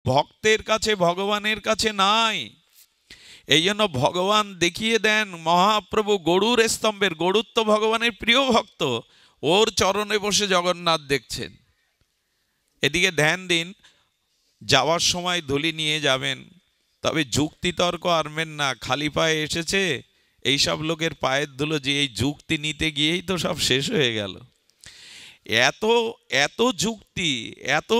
ভক্তের কাছে ভগবানের কাছে নাই। এই জন্য ভগবান দেখিয়ে দেন, মহাপ্রভু গরুর স্তম্ভের, গরুর তো ভগবানের প্রিয় ভক্ত, ওর চরণে বসে জগন্নাথ দেখছেন। এদিকে ধ্যান দিন, যাওয়ার সময় ধুলি নিয়ে যাবেন, তবে যুক্তিতর্ক আনবেন না। খালি পায়ে এসেছে, এইসব লোকের পায়ের ধুলো যে এই যুক্তি নিতে গিয়েই তো সব শেষ হয়ে গেল। এত এত যুক্তি, এত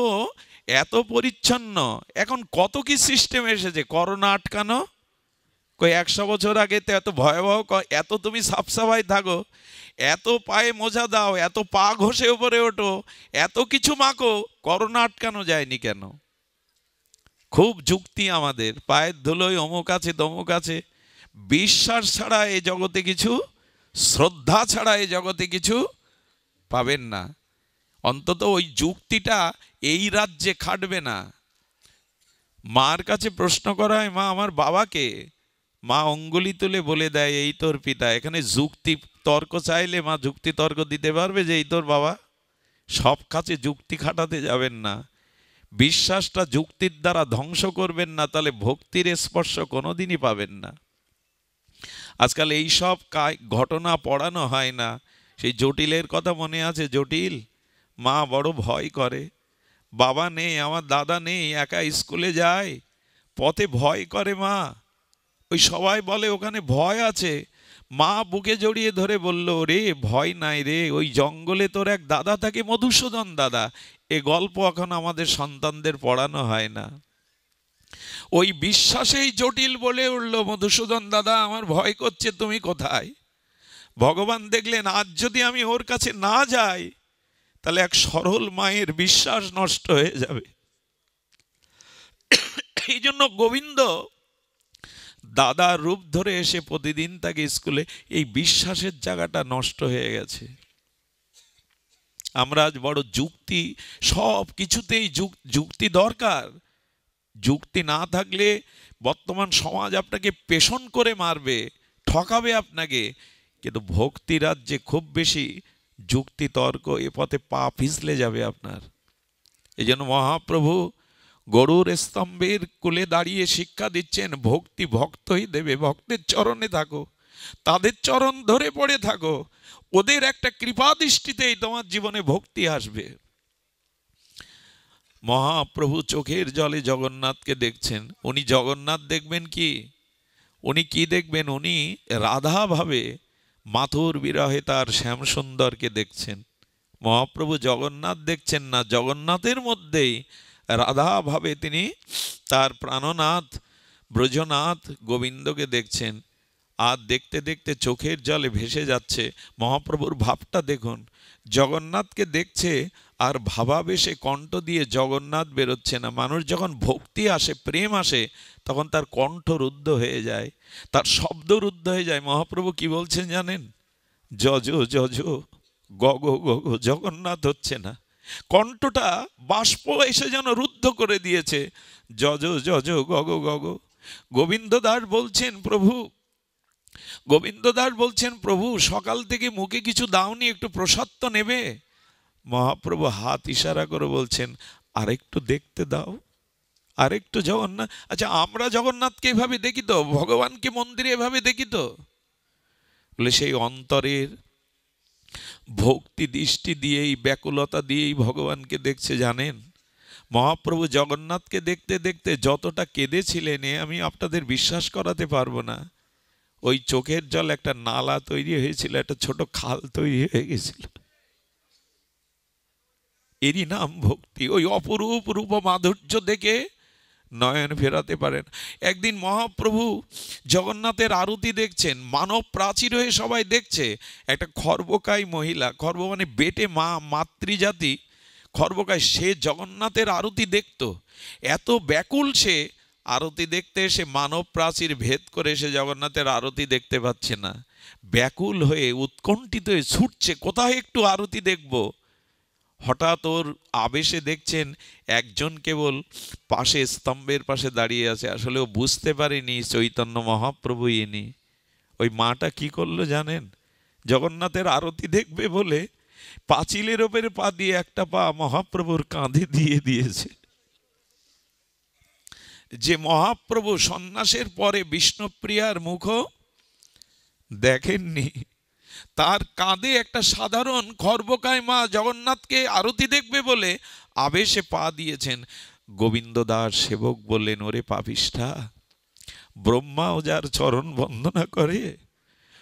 এত পরিচ্ছন্ন। এখন কত কি সিস্টেম এসেছে, করোনা আটকানো, কই 100 বছর আগে তো এত ভয়াবহ, এত তুমি সাফসাফাই থাকো, এত পায়ে মোজা দাও, এত পা ঘষে উপরে ওঠো, এত কিছু মাখো, করোনা আটকানো যায়নি কেন? খুব যুক্তি আমাদের, পায়ের ধুলোয় অমুক আছে তমুক আছে। বিশ্বাস ছাড়া এই জগতে কিছু, শ্রদ্ধা ছাড়া এই জগতে কিছু পাবেন না। অন্তত ওই যুক্তিটা এই রাজ্যে খাটবে না। মার কাছে প্রশ্ন করা হয়, মা আমার বাবাকে, মা অঙ্গুলি তুলে বলে দেয় এই তোর পিতা। এখানে যুক্তি তর্ক চাইলে মা যুক্তি তর্ক দিতে পারবে যে এই তোর বাবা? সব কাছে যুক্তি খাটাতে যাবেন না। বিশ্বাসটা যুক্তির দ্বারা ধ্বংস করবেন না, তাহলে ভক্তির স্পর্শ কোনোদিনই পাবেন না। আজকাল এই সব ঘটনা পড়ানো হয় না। সেই জটিলের কথা মনে আছে? জটিল মা বড় ভয় করে, বাবা নেই, আমার দাদা নেই, একা স্কুলে যায়, পথে ভয় করে মা। ওই সবাই বলে ওখানে ভয় আছে, মা বুকে জড়িয়ে ধরে বলল, রে ভয় নাই রে, ওই জঙ্গলে তোর এক দাদা থাকে, মধুসূদন দাদা। এ গল্প এখন আমাদের সন্তানদের পড়ানো হয় না। ওই বিশ্বাসেই জটিল বলে উঠল, মধুসূদন দাদা আমার ভয় করছে, তুমি কোথায়? ভগবান দেখলেন আজ যদি আমি ওর কাছে না যাই, তাহলে এক সরল মায়ের বিশ্বাস নষ্ট হয়ে যাবে। এই জন্য গোবিন্দ দাদার রূপ ধরে এসে প্রতিদিন তাকে স্কুলে, এই বিশ্বাসের জায়গাটা নষ্ট হয়ে গেছে। আমরা আজ বড় যুক্তি, সব কিছুতেই যুক্তি দরকার। যুক্তি না থাকলে বর্তমান সমাজ আপনাকে পেষণ করে মারবে, ঠকাবে আপনাকে। কিন্তু ভক্তি রাজ্যে খুব বেশি যুক্তি তর্ক, এ পথে পা পিছলে যাবে আপনার। এই জন্য মহাপ্রভু গরুর স্তম্ভের কোলে দাঁড়িয়ে শিক্ষা দিচ্ছেন, ভক্তি ভক্তই দেবে, ভক্তের চরণে থাকো, তাদের চরণ ধরে পড়ে থাকো, ওদের একটা কৃপা দৃষ্টিতেই তোমার জীবনে ভক্তি আসবে। মহাপ্রভু চোখের জলে জগন্নাথকে দেখছেন। উনি জগন্নাথ দেখবেন কি? উনি কি দেখবেন? উনি রাধা ভাবে মাথুর বিরহে তার শ্যামসুন্দরকে দেখছেন। মহাপ্রভু জগন্নাথ দেখছেন না, জগন্নাথের মধ্যেই রাধা ভাবে তিনি তার প্রাণনাথ ব্রজনাথ গোবিন্দকে দেখছেন। আর দেখতে দেখতে চোখের জলে ভেসে যাচ্ছে। মহাপ্রভুর ভাবটা দেখুন, জগন্নাথকে দেখছে আর ভাবাবেশে কণ্ঠ দিয়ে জগন্নাথ বেরোচ্ছে না। মানুষ যখন ভক্তি আসে, প্রেম আসে, তখন তার কণ্ঠ রুদ্ধ হয়ে যায়, তার শব্দ রুদ্ধ হয়ে যায়। মহাপ্রভু কি বলছেন জানেন? যজ যজ গগ গগ, জগন্নাথ হচ্ছে না, কণ্ঠটা বাষ্প এসে যেন রুদ্ধ করে দিয়েছে। যজ যজ গগ গগ। গোবিন্দ দাস বলছেন, প্রভু, গোবিন্দ দাস বলছেন, প্রভু সকাল থেকে মুখে কিছু দাওনি, একটু প্রসাদ তো নেবে। মহাপ্রভু হাত ইশারা করে বলছেন, আরেকটু দেখতে দাও, আরেকটু। জগন্নাথ, আচ্ছা আমরা জগন্নাথকে এভাবে দেখি তো, ভগবানকে মন্দিরে এভাবে দেখি তো? বলে সেই অন্তরের ভক্তি দৃষ্টি দিয়েই, ব্যাকুলতা দিয়েই ভগবানকে দেখছে। জানেন, মহাপ্রভু জগন্নাথকে দেখতে দেখতে যতটা কেঁদেছিলেন, আমি আপনাদের বিশ্বাস করাতে পারবো না। ওই চোখের জল একটা নালা তৈরি হয়েছিল, একটা ছোট খাল তৈরি হয়ে গেছিল। এরই নাম ভক্তি। ওই অপরূপ রূপ মাধুর্য দেখে নয়ন ফেরাতে পারেন। একদিন মহাপ্রভু জগন্নাথের আরতি দেখছেন, মানব প্রাচীর হয়ে সবাই দেখছে। একটা খর্বকায় মহিলা, খর্ব মানে বেটে মা, মাতৃজাতি, খর্বকায়, সে জগন্নাথের আরতি দেখত। এত ব্যাকুল সে, আরতি দেখতে এসে মানব প্রাচীর ভেদ করে সে জগন্নাথের আরতি দেখতে পাচ্ছে না। ব্যাকুল হয়ে উৎকণ্ঠিত হয়ে ছুটছে, কোথায় একটু আরতি দেখব। হঠাৎ ওর আবেশে দেখছেন একজন কেবল পাশে, স্তম্ভের পাশে দাঁড়িয়ে আছে। আসলে ও বুঝতে পারেনি চৈতন্য মহাপ্রভু ইনি। ওই মাটা কি করলো জানেন? জগন্নাথের আরতি দেখবে বলে পাঁচিলের ওপরে পা দিয়ে একটা পা মহাপ্রভুর কাঁধে দিয়ে দিয়েছে। যে মহাপ্রভু সন্ন্যাসের পরে বিষ্ণুপ্রিয়ার মুখও দেখেননি। তার কাঁধে একটা সাধারণ খর্বকায় মা জগন্নাথকে আরতি দেখবে বলে আবেশে পা দিয়েছেন। গোবিন্দ দাস সেবক বললেন, ওরে পাপিষ্ঠা, ব্রহ্মাও যার চরণ বন্দনা করে।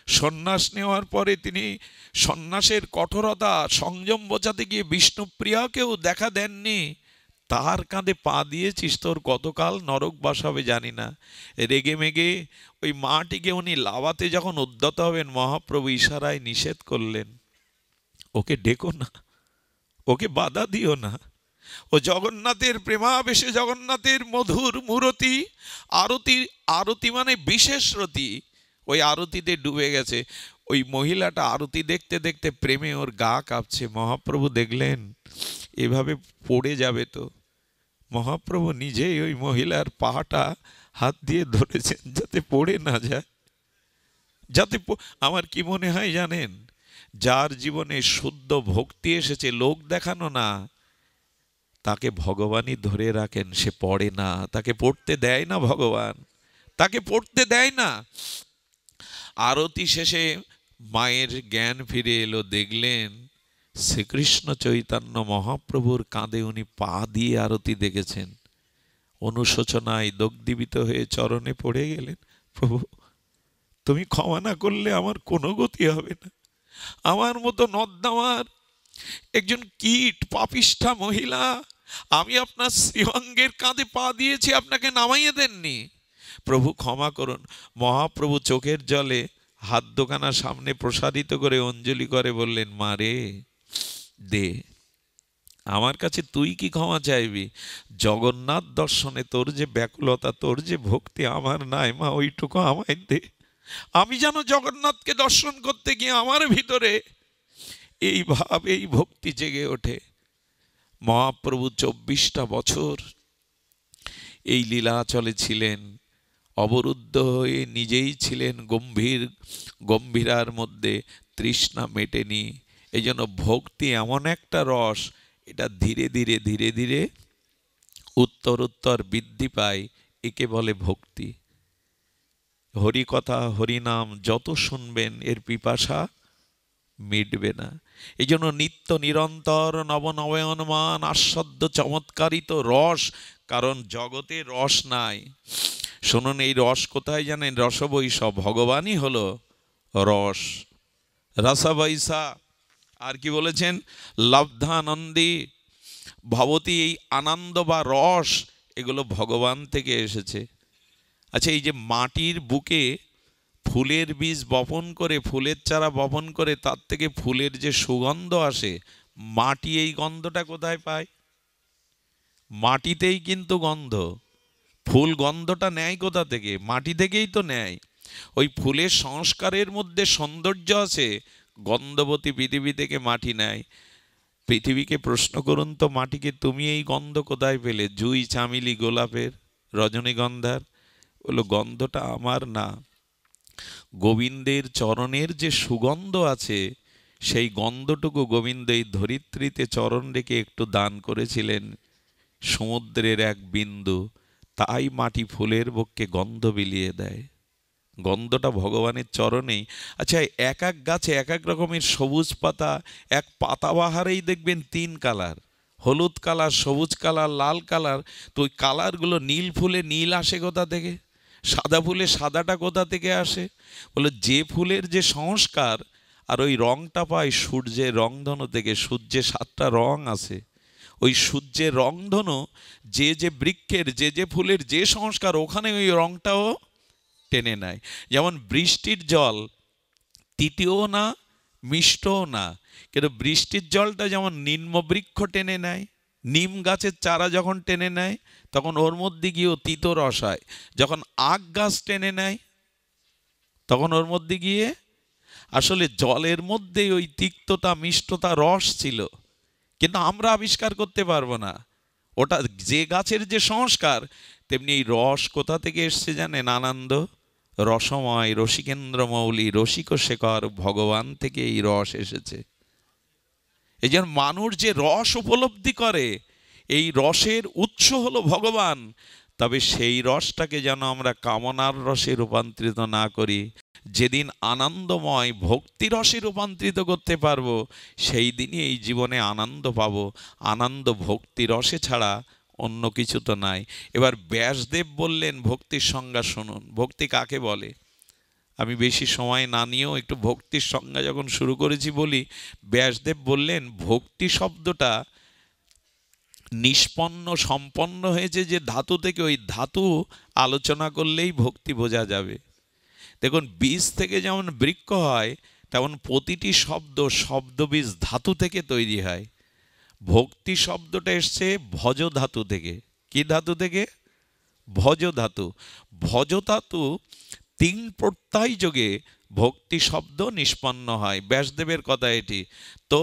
সন্ন্যাস নেওয়ার পরে তিনি সন্ন্যাসের কঠোরতা সংযম বোঝাতে গিয়ে বিষ্ণুপ্রিয়াকেও দেখা দেননি, তার কাঁধে পা দিয়েছিস, তোর কতকাল নরকবাস হবে জানি না। রেগে মেগে ওই মাটিকে উনি লাভাতে যখন উদ্যত হবেন, মহাপ্রভু ইশারায় নিষেধ করলেন, ওকে ডেকো না, ওকে বাধা দিও না। ও জগন্নাথের প্রেমাবেশে, জগন্নাথের মধুর মূরতি, আরতি, আরতি মানে বিশেষ রতি, ওই আরতিতে ডুবে গেছে। ওই মহিলাটা আরতি দেখতে দেখতে প্রেমে ওর গা কাঁপছে। মহাপ্রভু দেখলেন এভাবে পড়ে যাবে তো, মহাপ্রভু নিজেই ওই মহিলার পাটা হাত দিয়ে ধরেছেন যাতে পড়ে না যায়, যাতে আমার কি মনে হয় জানেন, যার জীবনে শুদ্ধ ভক্তি এসেছে, লোক দেখানো না, তাকে ভগবানই ধরে রাখেন, সে পড়ে না, তাকে পড়তে দেয় না ভগবান, তাকে পড়তে দেয় না। আরতি শেষে মায়ের জ্ঞান ফিরে এলো, দেখলেন শ্রীকৃষ্ণ চৈতন্য মহাপ্রভুর কাঁধে উনি পা দিয়ে আরতি দেখেছেন। অনুশোচনায় দগ্ধীভূত হয়ে চরণে পড়ে গেলেন, প্রভু তুমি ক্ষমা না করলে আমার কোনো গতি হবে না। আমার মতো নর্দমার একজন কীট পাপিষ্ঠা মহিলা, আমি আপনার শ্রীঅঙ্গের কাঁধে পা দিয়েছি, আপনাকে নামাইয়ে দেননি, প্রভু ক্ষমা করুন। মহাপ্রভু চোখের জলে হাত দোকানা সামনে প্রসারিত করে অঞ্জলি করে বললেন, মা রে দে, আমার কাছে তুই কি ক্ষমা চাইবি? জগন্নাথ দর্শনে তোর যে ব্যাকুলতা, তোর যে ভক্তি আমার নাই, মা ওইটুকু আমায় দে। আমি যেন জগন্নাথকে দর্শন করতে গিয়ে আমার ভিতরে এই ভাব, এই ভক্তি জেগে ওঠে। মহাপ্রভু 24টা বছর এই লীলাচলে ছিলেন, অবরুদ্ধ হয়ে নিজেই ছিলেন গম্ভীরার মধ্যে, তৃষ্ণা মেটেনি। এই জন্য ভক্তি এমন একটা রস, এটা ধীরে ধীরে ধীরে ধীরে উত্তরোত্তর বৃদ্ধি পায়, একে বলে ভক্তি। হরিকথা হরিনাম যত শুনবেন এর পিপাসা মিটবে না। এই জন্য নিত্য নিরন্তর নবনবয়নমান আস্বাদ্য চমৎকারিত রস, কারণ জগতে রস নাই। শুনুন, এই রস কোথায় জানেন? রসবৈষা, ভগবানই হলো রস, রসবৈষা। আর কি বলেছেন? লব্ধানন্দী ভবতী, এই আনন্দ বা রস এগুলো ভগবান থেকে এসেছে। আচ্ছা, এই যে মাটির বুকে ফুলের বীজ বপন করে, ফুলের চারা বপন করে, তার থেকে ফুলের যে সুগন্ধ আসে, মাটি এই গন্ধটা কোথায় পায়? মাটিতেই কিন্তু গন্ধ। ফুল গন্ধটা নেয় কোথা থেকে? মাটি থেকেই তো নেয়। ওই ফুলের সংস্কারের মধ্যে সৌন্দর্য আছে, গন্ধবতী পৃথিবী থেকে মাটি নেয়। পৃথিবীকে প্রশ্ন করুন তো, মাটিকে তুমি এই গন্ধ কোথায় পেলে? জুঁই, চামেলি, গোলাপের, রজনীগন্ধার? বললো গন্ধটা আমার না, গোবিন্দের চরণের যে সুগন্ধ আছে, সেই গন্ধটুকু গোবিন্দ এই ধরিত্রীতে চরণ রেখে একটু দান করেছিলেন, সমুদ্রের এক বিন্দু, তাই মাটি ফুলের বক্ষে গন্ধ বিলিয়ে দেয়। গন্ধটা ভগবানের চরণেই। আচ্ছা, এক এক গাছে এক এক রকমের সবুজ পাতা, এক পাতাবাহারেই দেখবেন 3 কালার, হলুদ কালার, সবুজ কালার, লাল কালার। তো ওই কালারগুলো, নীল ফুলে নীল আসে কোথা থেকে? সাদা ফুলে সাদাটা কোথা থেকে আসে? বলে যে ফুলের যে সংস্কার, আর ওই রংটা পায় সূর্যের রংধনু থেকে। সূর্যের 7টা রং আছে, ওই সূর্যের রংধনু যে যে বৃক্ষের যে যে ফুলের যে সংস্কার, ওখানে ওই রংটাও টেনে নেয়। যেমন বৃষ্টির জল তিতিও না, মিষ্টও না, কিন্তু বৃষ্টির জলটা যেমন নিম্নবৃক্ষ টেনে নেয়, নিম গাছের চারা যখন টেনে নেয় তখন ওর মধ্যে গিয়েও তিত রস হয়। যখন আখ গাছ টেনে নেয় তখন ওর মধ্যে গিয়ে, আসলে জলের মধ্যে ওই তিক্ততা মিষ্টতা রস ছিল, কিন্তু আমরা আবিষ্কার করতে পারবো না। ওটা যে গাছের যে সংস্কার, তেমনি এই রস কোথা থেকে এসছে জানেন? আনন্দ রসময় রসিকেন্দ্র মৌলি রসিক শেখর, ভগবান থেকে এই রস এসেছে। এই জন্য মানুষ যে রস উপলব্ধি করে, এই রসের উৎস হলো ভগবান। তবে সেই রসটাকে যেন আমরা কামনার রসে রূপান্তরিত না করি। যেদিন আনন্দময় ভক্তি রসে রূপান্তরিত করতে পারবো, সেই দিনই এই জীবনে আনন্দ পাবো। আনন্দ ভক্তি রসে ছাড়া অন্য কিছু তো নাই। এবার ব্যাসদেব বললেন ভক্তির সংজ্ঞা শুনুন। ভক্তি কাকে বলে? আমি বেশি সময় না নিয়েও একটু ভক্তির সংজ্ঞা যখন শুরু করেছি বলি। ব্যাসদেব বললেন ভক্তি শব্দটা নিষ্পন্ন সম্পন্ন হয়েছে যে ধাতু থেকে, ওই ধাতু আলোচনা করলেই ভক্তি বোঝা যাবে। দেখুন, বীজ থেকে যেমন বৃক্ষ হয়, তেমন প্রতিটি শব্দ শব্দবীজ ধাতু থেকে তৈরি হয়। ভক্তি শব্দটা এসছে ভজ ধাতু থেকে। কি ধাতু থেকে? ভজ ধাতু। ভজ ধাতু তিন প্রত্যয় যোগে ভক্তি শব্দ নিষ্পন্ন হয়। ব্যাসদেবের কথা এটি। তো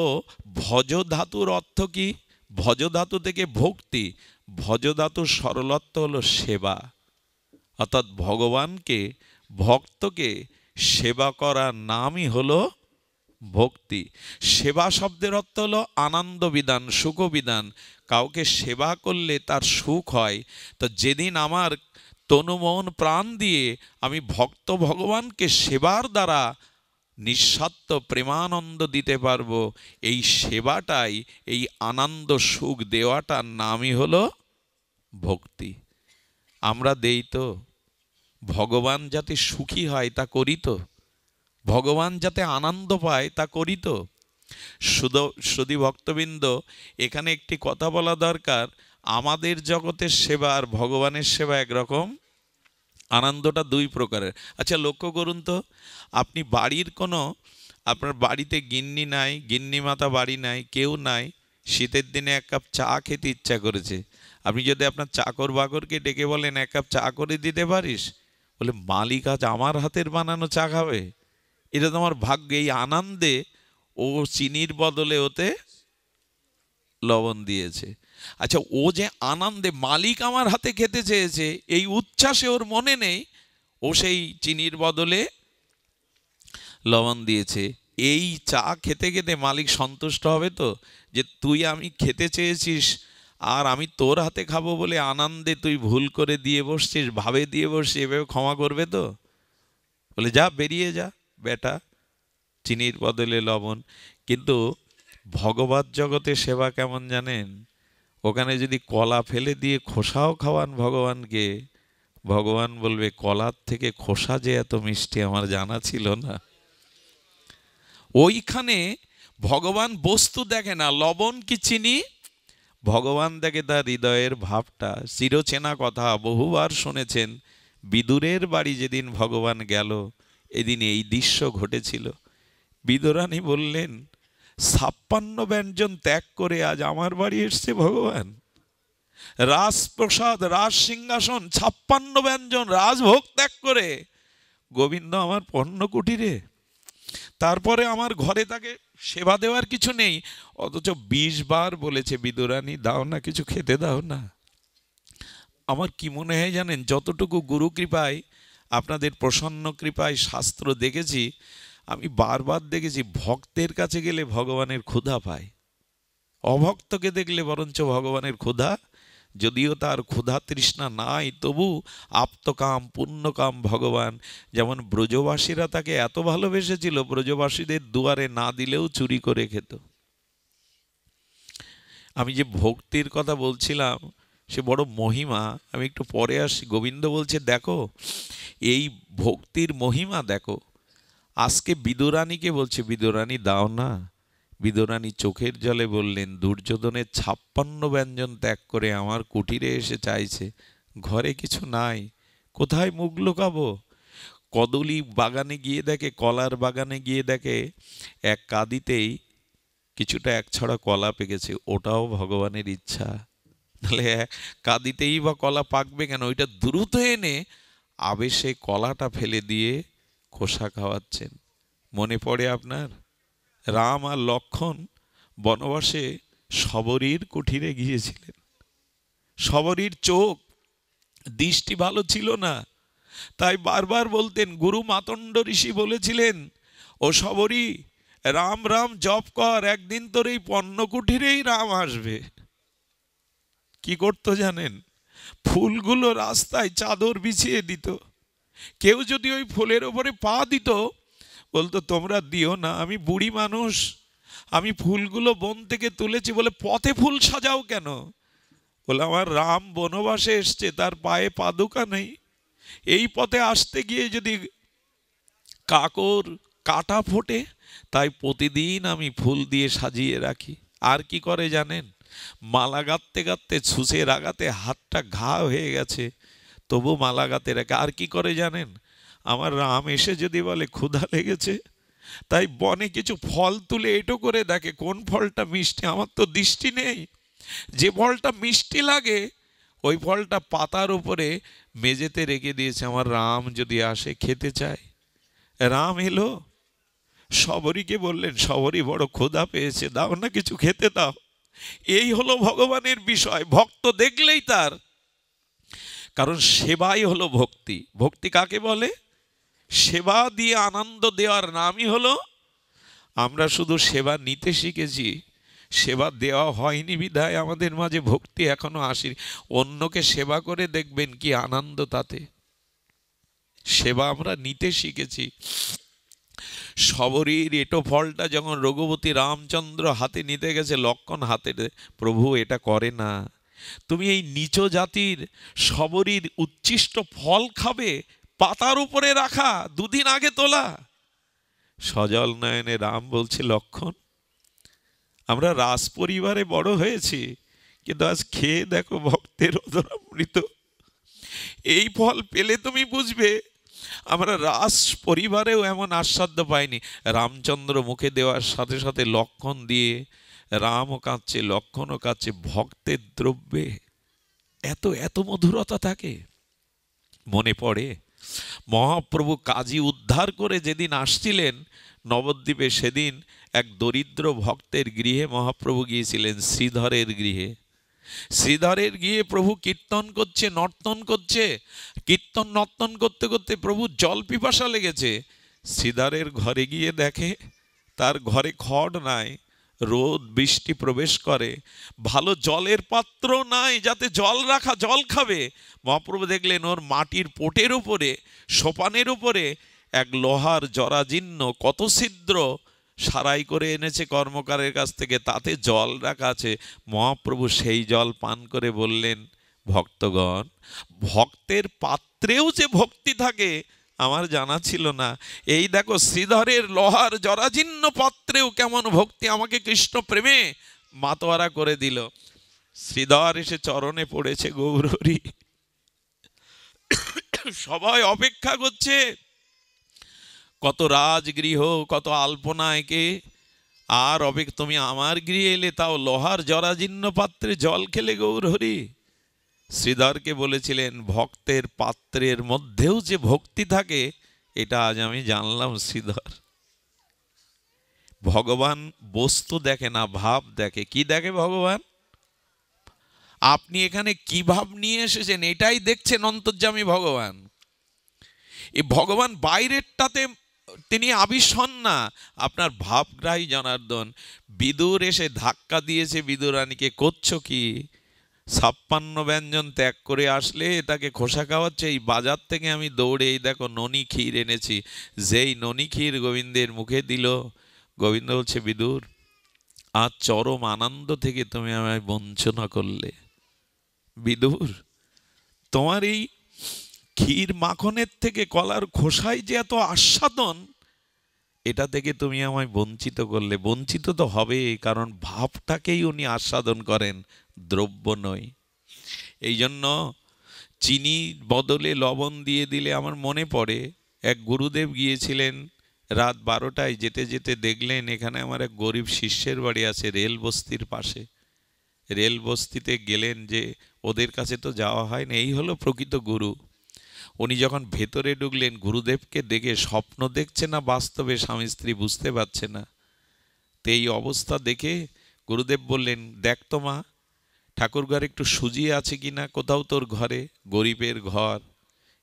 ভজ ধাতুর অর্থ কি? ভজ ধাতু থেকে ভক্তি। ভজ ধাতুর সরলত্ব হলো সেবা, অর্থাৎ ভগবানকে, ভক্তকে সেবা করার নামই হলো ভক্তি। সেবা শব্দের অর্থ হলো আনন্দ বিধান, সুখ বিধান। কাউকে সেবা করলে তার সুখ হয়। তো যেদিন আমার তনু মন প্রাণ দিয়ে আমি ভক্ত ভগবানকে সেবার দ্বারা নিঃস্বার্থ প্রেমানন্দ দিতে পারবো, এই সেবাটাই, এই আনন্দ সুখ দেওয়াটার নামই হলো ভক্তি। আমরা দেই তো? ভগবান যাতে সুখী হয় তা করি তো? ভগবান যাতে আনন্দ পায় তা করি তো? শুধু ভক্তবৃন্দ, এখানে একটি কথা বলা দরকার। আমাদের জগতের সেবা আর ভগবানের সেবা একরকম, আনন্দটা দুই প্রকারের। আচ্ছা, লক্ষ্য করুন তো, আপনি বাড়ির কোনো, আপনার বাড়িতে গিন্নি নাই, গিন্নি মাতা বাড়ি নাই, কেউ নাই, শীতের দিনে এক কাপ চা খেতে ইচ্ছা করেছে। আপনি যদি আপনার চাকর বাকরকে ডেকে বলেন এক কাপ চা করে দিতে পারিস, বলে মালিক আজ আমার হাতের বানানো চা খাবে? এটা তো আমার ভাগ্য। এই আনন্দে ও চিনির বদলে ওতে লবণ দিয়েছে। আচ্ছা, ও যে আনন্দে মালিক আমার হাতে খেতে চেয়েছে, এই উচ্ছ্বাসে ওর মনে নেই ও সেই চিনির বদলে লবণ দিয়েছে। এই চা খেতে খেতে মালিক সন্তুষ্ট হবে তো? যে তুই আমি খেতে চেয়েছিস আর আমি তোর হাতে খাবো বলে আনন্দে তুই ভুল করে দিয়ে বসছিস, ভাবে দিয়ে বসছিস, এভাবে ক্ষমা করবে তো? বলে যা, বেরিয়ে যা বেটা, চিনির বদলে লবণ। কিন্তু ভগবত জগতে সেবা কেমন জানেন? ওখানে যদি কলা ফেলে দিয়ে খোসাও খাওয়ান ভগবানকে, ভগবান বলবে কলার থেকে খোসা যে এত মিষ্টি আমার জানা ছিল না। ওইখানে ভগবান বস্তু দেখে না, লবণ কি চিনি, ভগবান দেখে তার হৃদয়ের ভাবটা। চিরচেনা কথা, বহুবার শুনেছেন। বিদুরের বাড়ি যেদিন ভগবান গেল, এদিন এই দৃশ্য ঘটেছিল। বিদুরানী বললেন 56 ব্যঞ্জন ত্যাগ করে আজ আমার বাড়ি এসছে ভগবান। রাজপ্রসাদ, রাজ সিংহাসন, 56 ব্যঞ্জন রাজভোগ ত্যাগ করে গোবিন্দ আমার পণ্য কুটিরে। তারপরে আমার ঘরে তাকে সেবা দেওয়ার কিছু নেই, অথচ 20 বার বলেছে বিদুরানী দাও না, কিছু খেতে দাও না। আমার কি মনে হয় জানেন, যতটুকু গুরু কৃপায়, আপনাদের প্রসন্ন কৃপায় শাস্ত্র দেখেছি, আমি বারবার দেখেছি ভক্তের কাছে গেলে ভগবানের ক্ষুধা পায়, অভক্তকে দেখলে বরঞ্চ ভগবানের ক্ষুধা, যদিও তার ক্ষুধা তৃষ্ণা নাই, তবু আপ্তকাম পুণ্যকাম ভগবান। যেমন ব্রজবাসীরা তাকে এত ভালোবেসেছিল, ব্রজবাসীদের দুয়ারে না দিলেও চুরি করে খেত। আমি যে ভক্তির কথা বলছিলাম, সে বড় মহিমা, আমি একটু পরে আসি। গোবিন্দ বলছে দেখো এই ভক্তির মহিমা দেখো। আজকে বিদুরানীকে বলছে বিদুরানী দাও না। বিদুরানী চোখের জলে বললেন দুর্যোধনের 56 ব্যঞ্জন ত্যাগ করে আমার কুটিরে এসে চাইছে, ঘরে কিছু নাই, কোথায় মুখ লুকাবো? কদলী বাগানে গিয়ে দেখে, কলার বাগানে গিয়ে দেখে এক কাঁদিতেই কিছুটা এক ছড়া কলা পেকেছে, ওটাও ভগবানের ইচ্ছা। তাহলে কাঁদিতেই বা কলা পাকবে কেন? ওইটা দ্রুত এনে আবেশে কলাটা ফেলে দিয়ে খোসা খাওয়াচ্ছেন। মনে পড়ে আপনার রাম আর লক্ষ্মণ বনবাসে শবরীর কুঠিরে গিয়েছিলেন। শবরীর চোখ দৃষ্টি ভালো ছিল না, তাই বারবার বলতেন, গুরু মাতণ্ড ঋষি বলেছিলেন ও শবরী রাম রাম জপ কর, একদিন তোর এই পণ্য কুঠিরেই রাম আসবে। কি করতো জানেন? ফুলগুলো রাস্তায় চাদর বিছিয়ে দিত। কেউ যদি ওই ফুলের ওপরে পা দিত, বলতো তোমরা দিও না, আমি বুড়ি মানুষ, আমি ফুলগুলো বন থেকে তুলেছি। বলে পথে ফুল সাজাও কেন? বলে আমার রাম বনবাসে এসছে, তার পায়ে পাদুকা নেই, এই পথে আসতে গিয়ে যদি কাকর কাটা ফোটে, তাই প্রতিদিন আমি ফুল দিয়ে সাজিয়ে রাখি। আর কি করে জানেন? মালা গাঁথতে গাঁথতে ছুঁচের আঘাতে হাতটা ঘা হয়ে গেছে, তবু মালা গাঁথতে রাখে। আর কি করে জানেন? আমার রাম এসে যদি বলে ক্ষুধা লেগেছে, তাই বনে কিছু ফল তুলে এটো করে দেখে কোন ফলটা মিষ্টি। আমার তো দৃষ্টি নেই, যে ফলটা মিষ্টি লাগে ওই ফলটা পাতার উপরে মেঝেতে রেখে দিয়েছে, আমার রাম যদি আসে খেতে চায়। রাম এলো, শবরীকে বললেন, শবরী বড় ক্ষুধা পেয়েছে, দাও না কিছু খেতে দাও। এই হলো ভগবানের বিষয়। ভক্ত দেখলেই তার, কারণ সেবাই হলো ভক্তি। ভক্তি কাকে বলে? সেবা দিয়ে আনন্দ দেওয়ার নামই হলো। আমরা শুধু সেবা নিতে শিখেছি, সেবা দেওয়া হয়নি বিধায় আমাদের মাঝে ভক্তি এখনো আসেনি। অন্যকে সেবা করে দেখবেন কি আনন্দ তাতে। সেবা আমরা নিতে শিখেছি। শবরীর এটো ফলটা যখন রঘুপতি রামচন্দ্র হাতে নিতে গেছে, লক্ষ্মণ হাতে, প্রভু এটা করে না, তুমি এই নিচ জাতির শবরীর উচ্ছিষ্ট ফল খাবে, পাতার উপরে রাখা, দুদিন আগে তোলা। সজল নয়নে রাম বলছে, লক্ষ্মণ আমরা রাজ পরিবারে বড় হয়েছি, কিন্তু আজ খেয়ে দেখো ভক্তের অধরামৃত। এই ফল পেলে তুমি বুঝবে আমরা রাজ পরিবারেও এমন আস্বাদ্য পাইনি। রামচন্দ্র মুখে দেওয়ার সাথে সাথে লক্ষ্মণ দিয়ে, রামও কাঁদছে লক্ষ্মণও কাঁদছে। ভক্তের দ্রব্যে এত এত মধুরতা থাকে। মনে পড়ে মহাপ্রভু কাজী উদ্ধার করে যেদিন আসছিলেন নবদ্বীপে, সেদিন এক দরিদ্র ভক্তের গৃহে মহাপ্রভু গিয়েছিলেন, শ্রীধরের গৃহে। শ্রীধরের গিয়ে প্রভু কীর্তন করছে, নর্তন করছে। কীর্তন নর্তন করতে করতে প্রভু জল পিপাসা লেগেছে। শ্রীধরের ঘরে গিয়ে দেখে তার ঘরে খড় নাই, রোদ বৃষ্টি প্রবেশ করে, ভালো জলের পাত্র নাই যাতে জল রাখা, জল খাবে। মহাপ্রভু দেখলেন ওর মাটির পোটের উপরে, সোপানের উপরে এক লোহার জরাজীর্ণ কত ছিদ্র সারাই করে এনেছে কর্মকারের কাছ থেকে, তাতে জল রাখা আছে। মহাপ্রভু সেই জল পান করে বললেন, ভক্তগণ, ভক্তের পাত্রেও যে ভক্তি থাকে আমার জানা ছিল না। এই দেখো শ্রীধরের লোহার জরাজীর্ণ পাত্রেও কেমন ভক্তি, আমাকে কৃষ্ণ প্রেমে মাতোয়ারা করে দিল। শ্রীধর এসে চরণে পড়েছে, গৌরহরি। সবাই অপেক্ষা করছে, কত রাজগৃহ, কত আলপনায় কে, আর তুমি আমার গৃহে এলে, তাও লোহার জরাজীর্ণ পাত্রে জল খেলে গৌরহরি। শ্রীধরকে বলেছিলেন ভক্তের পাত্রের মধ্যেও যে ভক্তি থাকে, এটা আজ আমি জানলাম শ্রীধর। ভগবান বস্তু দেখে না, ভাব দেখে। কি দেখে ভগবান? আপনি এখানে কি ভাব নিয়ে এসেছেন এটাই দেখছেন অন্তর্যামী ভগবান। এই ভগবান বাইরেরটাতে তিনি আবিষ্ণ না, আপনার ভাবগ্রাহী জনার্দন। বিদুর এসে ধাক্কা দিয়েছে বিদুরানীকে, করছো কি? 56 ব্যঞ্জন ত্যাগ করে আসলে তাকে খোসা খাওয়াচ্ছে। এই বাজার থেকে আমি দৌড়ে এই দেখো ননি ক্ষীর এনেছি। যেই ননি ক্ষীর গোবিন্দের মুখে দিল, গোবিন্দ বলছে, বিদুর আজ চরম আনন্দ থেকে তুমি আমায় বঞ্চনা করলে। বিদুর তোমার এই ক্ষীর মাখনের থেকে কলার খোসায় যে এত আস্বাদন, এটা থেকে তুমি আমায় বঞ্চিত করলে। বঞ্চিত তো হবে, কারণ ভাবটাকেই উনি আস্বাদন করেন, দ্রব্য নয়। এই জন্য চিনি বদলে লবণ দিয়ে দিলে, আমার মনে পড়ে এক গুরুদেব গিয়েছিলেন রাত 12টায়, যেতে যেতে দেখলেন এখানে আমার এক গরিব শিষ্যের বাড়ি আছে রেল বস্তির পাশে। রেল বস্তিতে গেলেন, যে ওদের কাছে তো যাওয়া হয় না। এই হলো প্রকৃত গুরু। উনি যখন ভেতরে ঢুকলেন, গুরুদেবকে দেখে স্বপ্ন দেখছে না বাস্তবে স্বামী স্ত্রী বুঝতে পারছে না। তো এই অবস্থা দেখে গুরুদেব বললেন, দেখ তো মা, ঠাকুর ঘরে একটু সুজি আছে কি না কোথাও তোর ঘরে? গরিবের ঘর,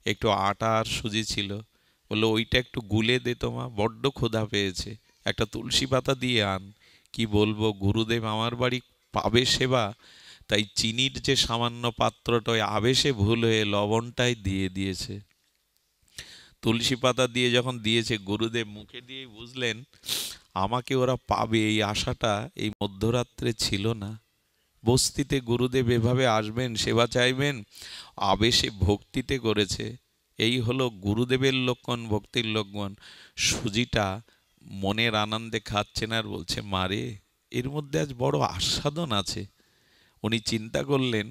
একটু আটা আর সুজি ছিল। বললো ওইটা একটু গুলে দে তো মা, বড্ড ক্ষুধা পেয়েছে, একটা তুলসী পাতা দিয়ে আন। কি বলবো, গুরুদেব আমার বাড়ি পাবে সেবা, তাই চিনির যে সামান্য পাত্রটা ওই আবেশে ভুল হয়ে লবণটাই দিয়ে দিয়েছে। তুলসী পাতা দিয়ে যখন দিয়েছে, গুরুদেব মুখে দিয়ে বুঝলেন আমাকে ওরা পাবে, এই আশাটা এই মধ্যরাত্রে ছিল না। বস্তিতে গুরুদেব এভাবে আসবেন, সেবা চাইবেন, আবেশে ভক্তিতে করেছে। এই হলো গুরুদেবের লক্ষণ, ভক্তির লক্ষণ। সুজিটা মনের আনন্দে খাচ্ছেন আর বলছে, মারে এর মধ্যে আজ বড় আস্বাদন আছে। উনি চিন্তা করলেন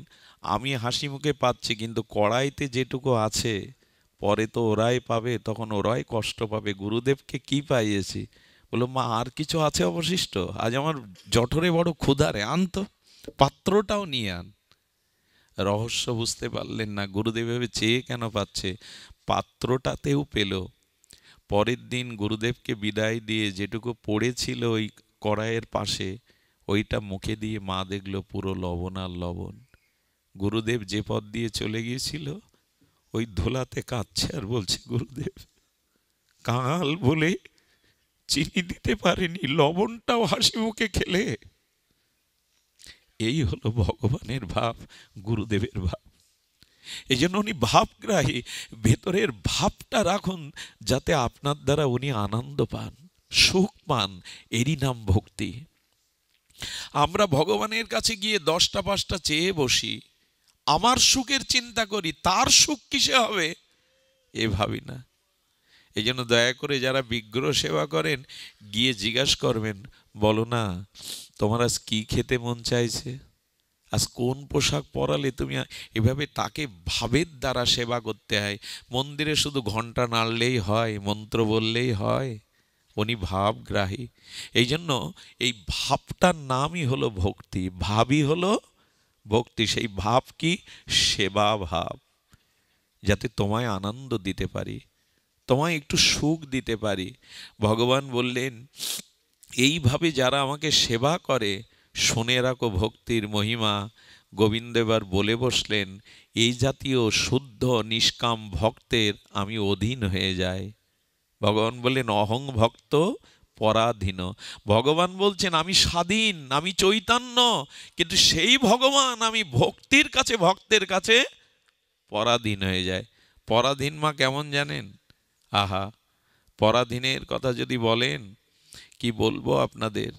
আমি হাসি মুখে পাচ্ছি, কিন্তু কড়াইতে যেটুকু আছে পরে তো ওরাই পাবে, তখন ওরাই কষ্ট পাবে। গুরুদেবকে কি পাইয়েছি? বললো, মা আর কিছু আছে অবশিষ্ট? আজ আমার জঠরে বড় ক্ষুধারে, আনতো পাত্রটাও নিয়ে আন। রহস্য বুঝতে পারলেন না। গুরুদেব ভেবে চেয়ে কেন পাচ্ছে, পাত্রটাতেও পেল। পরের দিন গুরুদেবকে বিদায় দিয়ে যেটুকু পড়েছিল ওই কড়াইয়ের পাশে, ওইটা মুখে দিয়ে মা দেখলো পুরো লবণ আর লবণ। গুরুদেব যে পথ দিয়ে চলে গিয়েছিল ওই ধোলাতে কাঁদছে আর বলছে, গুরুদেব কাঙাল বলে চিনি দিতে পারেনি, লবণটাও হাসি মুখে খেলে। এই হলো ভগবানের ভাব, গুরুদেবের ভাব। এই জন্য উনি ভাবগ্রাহী। ভেতরের ভাবটা রাখুন যাতে আপনার দ্বারা উনি আনন্দ পান, সুখ পান। এরই নাম ভক্তি। আমরা ভগবানের কাছে গিয়ে 10টা 5টা চেয়ে বসি, আমার সুখের চিন্তা করি, তার সুখ কিসে হবে এ ভাবি না। এই জন্য দয়া করে যারা বিগ্রহ সেবা করেন গিয়ে জিজ্ঞাসা করবেন, বলো না তোমার আজ কি খেতে মন চাইছে, আজ কোন পোশাক পরালে তুমি। এভাবে তাকে ভাবের দ্বারা সেবা করতে হয়। মন্দিরে শুধু ঘন্টা নাড়লেই হয়, মন্ত্র বললেই হয়? উনি ভাবগ্রাহী। এই জন্য এই ভাবটার নামই হলো ভক্তি, ভাবই হলো ভক্তি। সেই ভাব কি? সেবা ভাব, যাতে তোমায় আনন্দ দিতে পারি, তোমায় একটু সুখ দিতে পারি। ভগবান বললেন, এইভাবে যারা আমাকে সেবা করে শুনে রাখো ভক্তির মহিমা। গোবিন্দ এবার বলে বসলেন, এই জাতীয় শুদ্ধ নিষ্কাম ভক্তের আমি অধীন হয়ে যাই। ভগবান বললেন, অহং ভক্ত পরাধীন। ভগবান বলছেন আমি স্বাধীন, আমি চৈতন্য, কিন্তু সেই ভগবান আমি ভক্তির কাছে, ভক্তের কাছে পরাধীন হয়ে যায়। পরাধীন মা কেমন জানেন? আহা, পরাধীনের কথা যদি বলেন কি বলবো আপনাদের।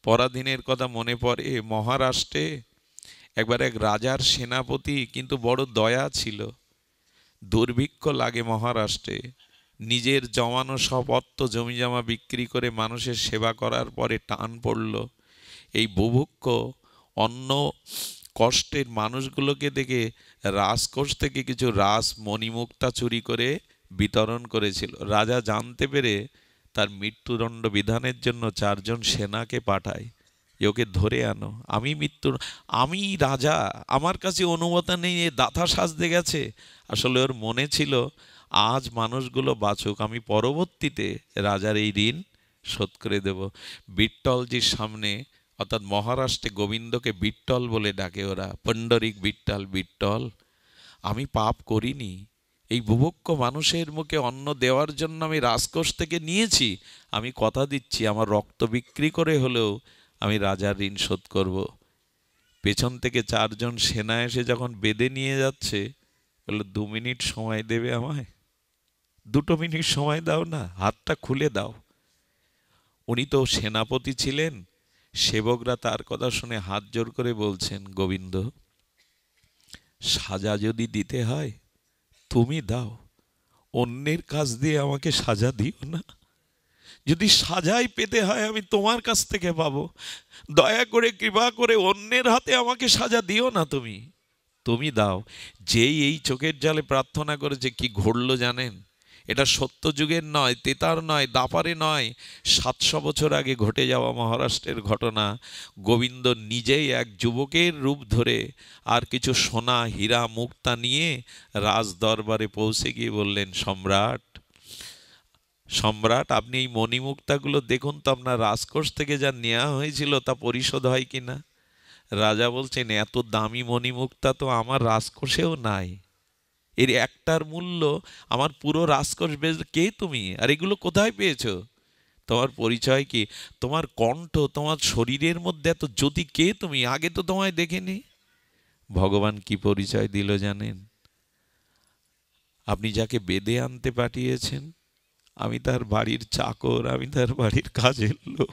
পরাধীনের কথা মনে পড়ে, মহারাষ্ট্রে একবার এক রাজার সেনাপতি, কিন্তু বড় দয়া ছিল। দুর্ভিক্ষ লাগে মহারাষ্ট্রে, নিজের জমানো সব অর্থ জমি জমা বিক্রি করে মানুষের সেবা করার পরে টান পড়ল এই বুভুক্ষ অন্য কষ্টের মানুষগুলোকে দেখে রাজকোষ থেকে কিছু রাস মণিমুক্তা চুরি করে বিতরণ করেছিল। রাজা জানতে পেরে তার মৃত্যুদণ্ড বিধানের জন্য 4 জন সেনাকে পাঠায়, ওকে ধরে আনো, আমি রাজা, আমার কাছে অনুমতি নেই, এ দাতা সাজতে গেছে। আসলে ওর মনে ছিল আজ মানুষগুলো বাঁচুক, আমি পরবর্তীতে রাজার এই ঋণ শোধ করে দেব। বিট্টলজির সামনে, অর্থাৎ মহারাষ্ট্রে গোবিন্দকে বিট্টল বলে ডাকে ওরা, পণ্ডরিক বিট্টল, বিট্টল আমি পাপ করিনি, এই বুভুক্ষ মানুষের মুখে অন্ন দেওয়ার জন্য আমি রাজকোষ থেকে নিয়েছি, আমি কথা দিচ্ছি আমার রক্ত বিক্রি করে হলেও আমি রাজার ঋণ শোধ করব। পেছন থেকে 4 জন সেনা এসে যখন বেঁধে নিয়ে যাচ্ছে, বললো 2 মিনিট সময় দেবে আমায়, 2 মিনিট সময় দাও না, হাতটা খুলে দাও। উনি তো সেনাপতি ছিলেন, সেবকরা তার কথা শুনে হাত জোর করে বলছেন, গোবিন্দ সাজা যদি দিতে হয় তুমি দাও, অন্যের কাছ দিয়ে আমাকে সাজা দিও না। যদি সাজাই পেতে হয় আমি তোমার কাছ থেকে পাবো, দয়া করে কৃপা করে অন্যের হাতে আমাকে সাজা দিও না, তুমি তুমি দাও। যেই এই চোখের জালে প্রার্থনা করেছে, কি ঘটলো জানেন? এটা সত্য যুগের নয়, তেতার নয়, দাপারে নয়, 700 বছর আগে ঘটে যাওয়া মহারাষ্ট্রের ঘটনা। গোবিন্দ নিজেই এক যুবকের রূপ ধরে আর কিছু সোনা হীরা মুক্তা নিয়ে রাজ দরবারে পৌঁছে গিয়ে বললেন, সম্রাট সম্রাট আপনি এই মণিমুক্তাগুলো দেখুন তো, আপনার রাজকোষ থেকে যা নেওয়া হয়েছিল তা পরিশোধ হয় কিনা। রাজা বলছেন, এত দামি মণিমুক্তা তো আমার রাজকোষেও নাই, এর একটার মূল্য আমার পুরো রাজকোষ বেচবে। কে তুমি, আর এগুলো কোথায় পেয়েছো? তোমার পরিচয় কি? তোমার কণ্ঠ, তোমার শরীরের মধ্যে এত জ্যোতি, কে তুমি? আগে তো তোমায় দেখিনি। ভগবান কি পরিচয় দিল জানেন? আপনি যাকে বেদে আনতে পাঠিয়েছেন, আমি তার বাড়ির চাকর, আমি তার বাড়ির কাজের লোক।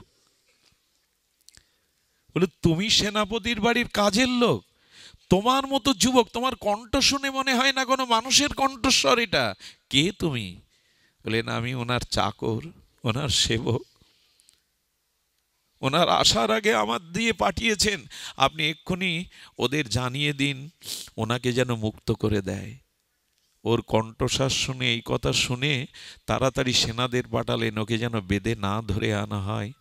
বলে তুমি সেনাপতির বাড়ির কাজের লোক? তোমার মতো যুবক, তোমার কণ্ঠ শুনে মনে হয় না কোনো মানুষের কণ্ঠস্বর এটা। কে তুমি? বলেন আমি ওনার চাকর, ওনার সেবক। ওনার আসার আগে আমার দিয়ে পাঠিয়েছেন, আপনি এক্ষুনি ওদের জানিয়ে দিন ওনাকে যেন মুক্ত করে দেয়। ওর কণ্ঠস্বর শুনে, এই কথা শুনে তাড়াতাড়ি সেনাদের পাঠালেন, ওকে যেন বেদে না ধরে আনা হয়,